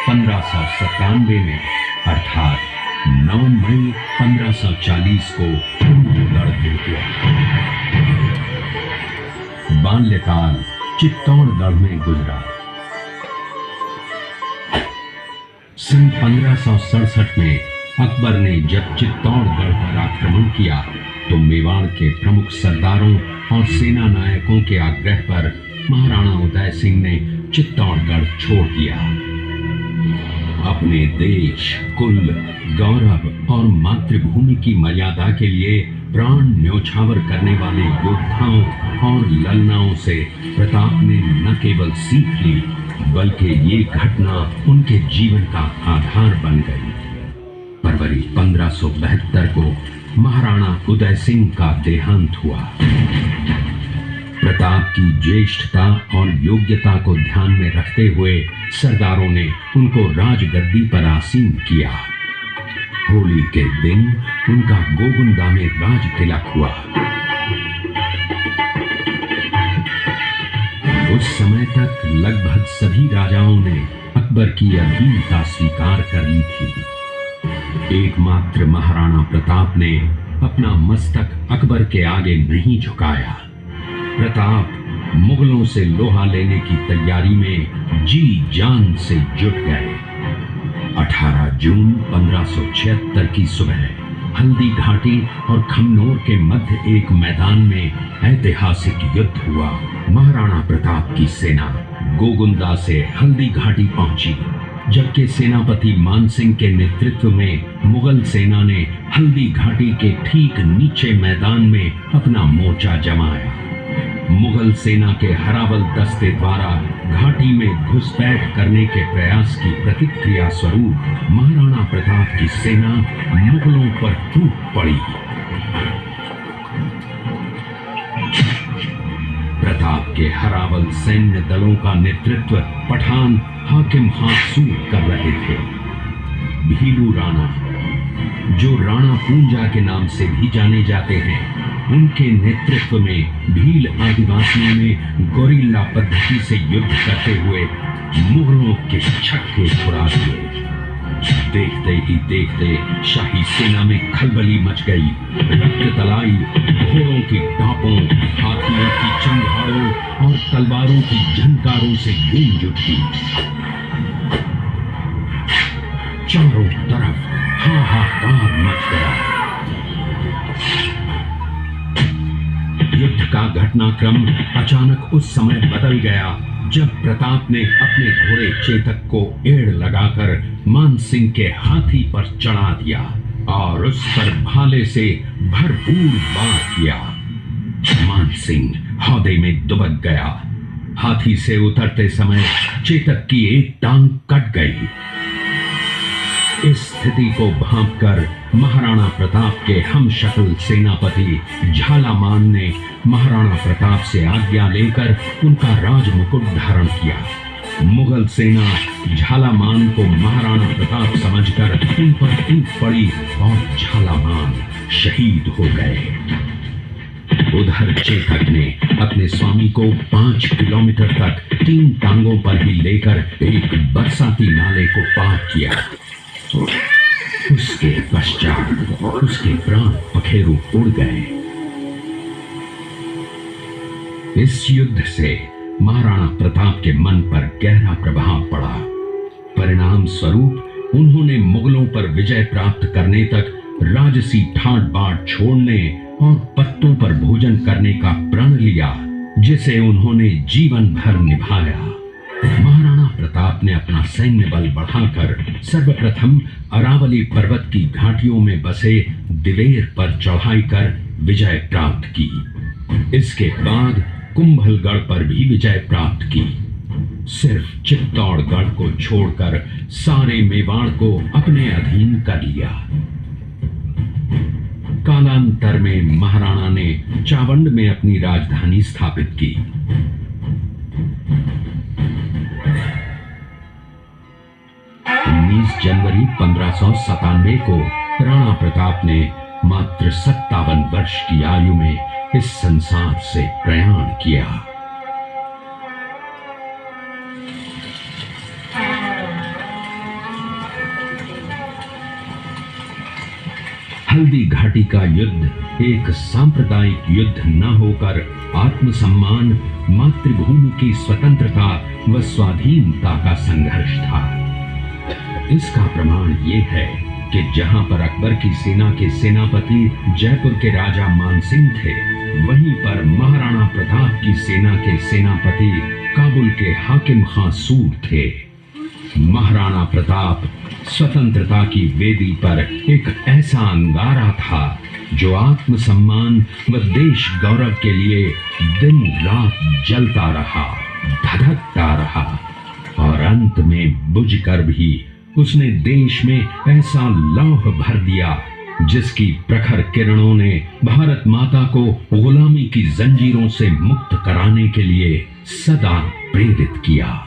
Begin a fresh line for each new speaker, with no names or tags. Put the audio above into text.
1597 में अर्थात 9 मई 1540 को कुंभलगढ़ में हुआ। बाल्यकाल चित्तौड़गढ़ में गुजरा। सन 1567 में अकबर ने जब चित्तौड़गढ़ पर आक्रमण किया तो मेवाड़ के प्रमुख सरदारों और सेना नायकों के आग्रह पर महाराणा उदय सिंह ने चित्तौड़गढ़ छोड़ दिया। अपने देश, कुल, गौरव और मातृभूमि की मर्यादा के लिए प्राण न्योछावर करने वाले योद्धाओं और ललनाओं से प्रताप ने न केवल सीख ली बल्कि ये घटना उनके जीवन का आधार बन गई। फरवरी 1572 को महाराणा उदय सिंह का देहांत हुआ। प्रताप की ज्येष्ठता और योग्यता को ध्यान में रखते हुए सरदारों ने उनको राजगद्दी पर आसीन किया। होली के दिन उनका गोगुंदा में राज तिलक हुआ। उस समय तक लगभग सभी राजाओं ने अकबर की अधीनता स्वीकार कर ली थी। एकमात्र महाराणा प्रताप ने अपना मस्तक अकबर के आगे नहीं झुकाया। प्रताप मुगलों से लोहा लेने की तैयारी में जी जान से जुट गए। 18 जून 1576 की सुबह हल्दी घाटी और खमनोर के मध्य एक मैदान में ऐतिहासिक युद्ध हुआ। महाराणा प्रताप की सेना गोगुंदा से हल्दी घाटी पहुंची, जबकि सेनापति मानसिंह के नेतृत्व में मुगल सेना ने हल्दी घाटी के ठीक नीचे मैदान में अपना मोर्चा जमाया। मुगल सेना के हरावल दस्ते द्वारा घाटी में घुसपैठ करने के प्रयास की प्रतिक्रिया स्वरूप महाराणा प्रताप की सेना मुगलों पर टूट पड़ी। प्रताप के हरावल सैन्य दलों का नेतृत्व पठान हाकिम हासूर कर रहे थे। भीलू राणा, जो राणा पूंजा के नाम से भी जाने जाते हैं, उनके नेतृत्व में भील आदिवासियों ने गोरिल्ला पद्धति से युद्ध करते हुए मुगलों के छक्के छुड़ा दिए। देखते ही देखते शाही सेना में खलबली मच गई। रक्त तलाई घोड़ों की टापों, हाथियों की चंगारों और तलवारों की झनकारों से गूंज उठी। चारों तरफ हाहाकार मच गया। युद्ध का घटनाक्रम अचानक उस समय बदल गया जब प्रताप ने अपने घोड़े चेतक को एड़ लगाकर मानसिंह के हाथी पर चढ़ा दिया और उस पर भाले से भरपूर वार किया। मानसिंह हौदे में दुबक गया। हाथी से उतरते समय चेतक की एक टांग कट गई। इस स्थिति को भांपकर महाराणा प्रताप के हमशक्ल सेनापति झालामान ने महाराणा प्रताप से आज्ञा लेकर उनका राजमुकुट धारण किया। मुगल सेना झालामान को महाराणा प्रताप समझकर उन पर टूट पड़ी और झालामान शहीद हो गए। उधर चेतक ने अपने स्वामी को 5 किलोमीटर तक 3 टांगों पर ही लेकर एक बरसाती नाले को पार किया। उसके पश्चात उसके प्राण पखेरु उड़ गए। इस युद्ध से महाराणा प्रताप के मन पर गहरा प्रभाव पड़ा। परिणाम स्वरूप उन्होंने मुगलों पर विजय प्राप्त करने तक राजसी ठाट बाट छोड़ने और पत्तों पर भोजन करने का प्रण लिया, जिसे उन्होंने जीवन भर निभाया। महाराणा प्रताप ने अपना सैन्य बल बढ़ाकर सर्वप्रथम अरावली पर्वत की घाटियों में बसे दिवेर पर चढ़ाई कर विजय प्राप्त की। इसके बाद कुंभलगढ़ पर भी विजय प्राप्त की। सिर्फ चित्तौड़गढ़ को छोड़कर सारे मेवाड़ को अपने अधीन कर लिया। कालांतर में महाराणा ने चावंड में अपनी राजधानी स्थापित की। 19 जनवरी 1597 को राणा प्रताप ने मात्र 57 वर्ष की आयु में इस संसार से प्रयाण किया। हल्दी घाटी का युद्ध एक सांप्रदायिक युद्ध न होकर आत्मसम्मान, मातृभूमि की स्वतंत्रता व स्वाधीनता का संघर्ष था। इसका प्रमाण ये है कि जहां पर अकबर की सेना के सेनापति जयपुर के राजा मानसिंह थे, वहीं पर महाराणा प्रताप की सेना के सेनापति काबुल के हाकिम खां सूर थे। महाराणा प्रताप स्वतंत्रता की वेदी पर एक ऐसा अंगारा था जो आत्मसम्मान व देश गौरव के लिए दिन रात जलता रहा, धधकता रहा और अंत में बुझकर भी उसने देश में ऐसा लौह भर दिया जिसकी प्रखर किरणों ने भारत माता को गुलामी की जंजीरों से मुक्त कराने के लिए सदा प्रेरित किया।